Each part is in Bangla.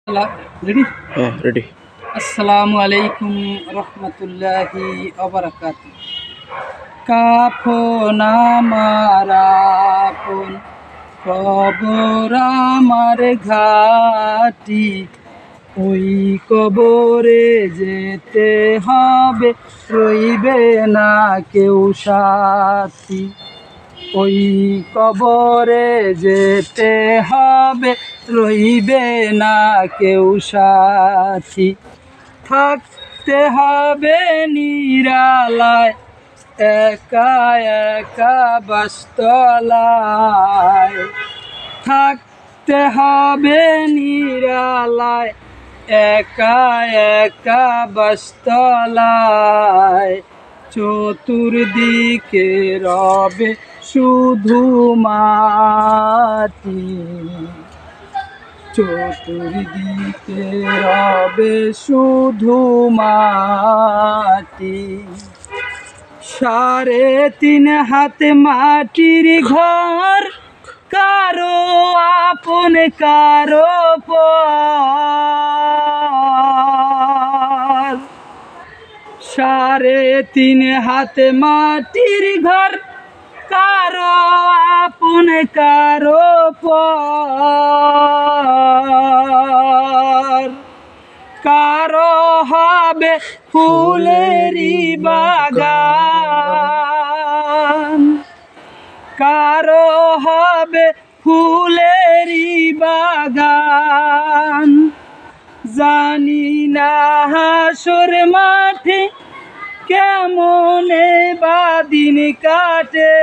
রেডি। হ্যাঁ রেডি। আসসালামু আলাইকুম রহমতুল্লাহি ওবারাকাতু। কাফন আমার আপন, কবর আমার ঘাটি, ওই কবরে যেতে হবে, রইবে না কেউ সাথী। ওই কবরে যেতে হবে, রইবে না কেউ সাথী। থাকতে হবে নিরালায়, একা একা বাসতলায়। থাকতে হবে নিরালায়, একা একা বাসতলায়। চতুর্দিকে রবে শুধু মাটি, চতুর্দিকে রবে শুধু মাটি। 3.5 হাত মাটির ঘর, কারো আপন কারো পর। 3.5 হাত মাটির ঘর, কারো আপন কারো পর। কারো হবে ফুলেরই বাগান, কারো হবে ফুলেরই বাগান। জানি না হাসর মাঠে কেমনে বা দিন কাটে,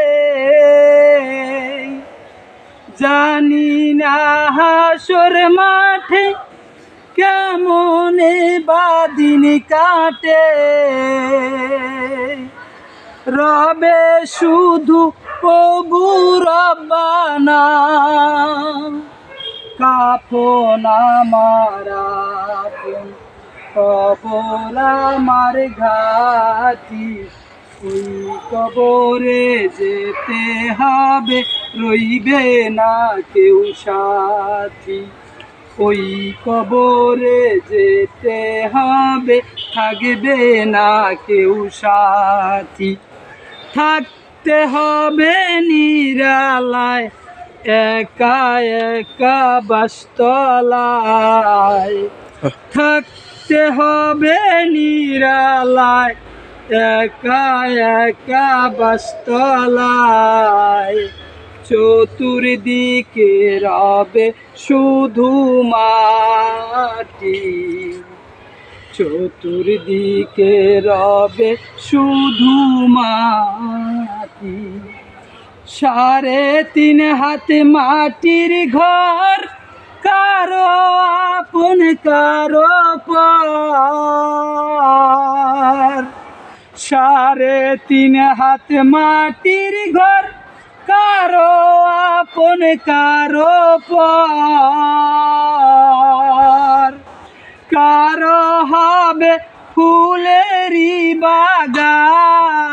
জানি না হাসর মাঠে কেমনে বা দিন কাটে। রবে শুধু প্রভু রব্বানা, কাফন আমার আপন, কবর আমার ঘাটি, ওই কবরে যেতে হবে, রইবে না কেউ সাথী। ওই কবরে যেতে হবে, থাকবে না কেউ সাথী। থাকতে হবে নিরালায়, একা একা বাসতলায়। থাকতে হবে নিরালায়, একা একা বাসতলায়। চতুর্দিকে রবে শুধু মাটি, চতুর্দিকে রবে শুধু মাটি। 3.5 হাত মাটির ঘর, কারো আপন কারো পর। 3.5 হাত মাটির ঘর, কারো আপন কারো পর। কারো হবে ফুলেরই বাগান,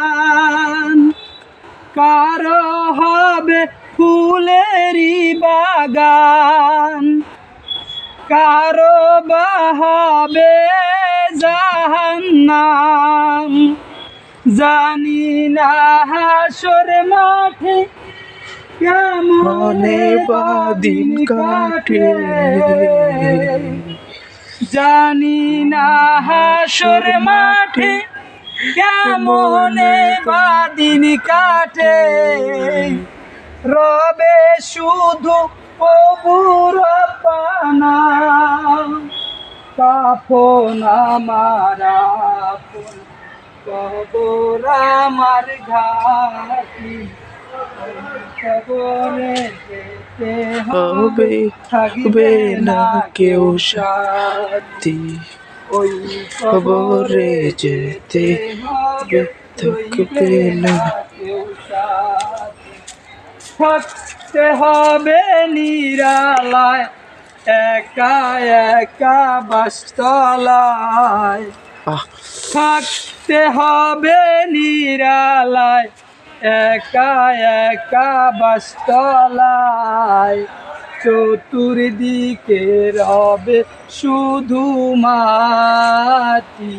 কারো হবে ফুলেরই বাগান। কারো বা হবে জাহান্নাম, জানি না হাসর মাঠে কেমনে বা দিন কাটে। জানি না হাসর মাঠে কেমনে বা দিন কাটে। রবে শুধু প্রভু রব্বানা, কাফন আমার আপন, কবর আমার ঘাটি, কবরে যেতে হবে, থাকবে না কেউ সাথী। ওই কবরে যেতে হবে, থাকবে না। কেউ সাথী। থাকতে হবে নিরালায়, একা একা বাসতলায়। থাকতে হবে নিরালায়, একা একা বাসতলায়। চতুর্দিকে রবে শুধু মাটি,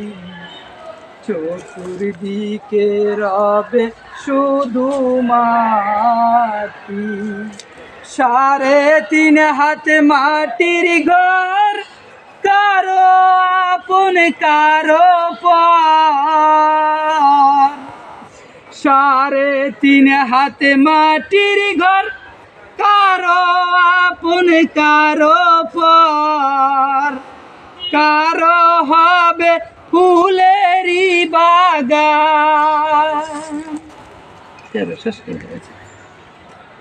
চতুর্দিকে রবে শুধু মাটি। 3.5 হাত মাটির ঘর, কারো আপন কারো পর। 3.5 হাত মাটির ঘর, কারো আপন কারো পর। কারো হবে ফুলেরই বাগান। শেষ করে দিয়েছি।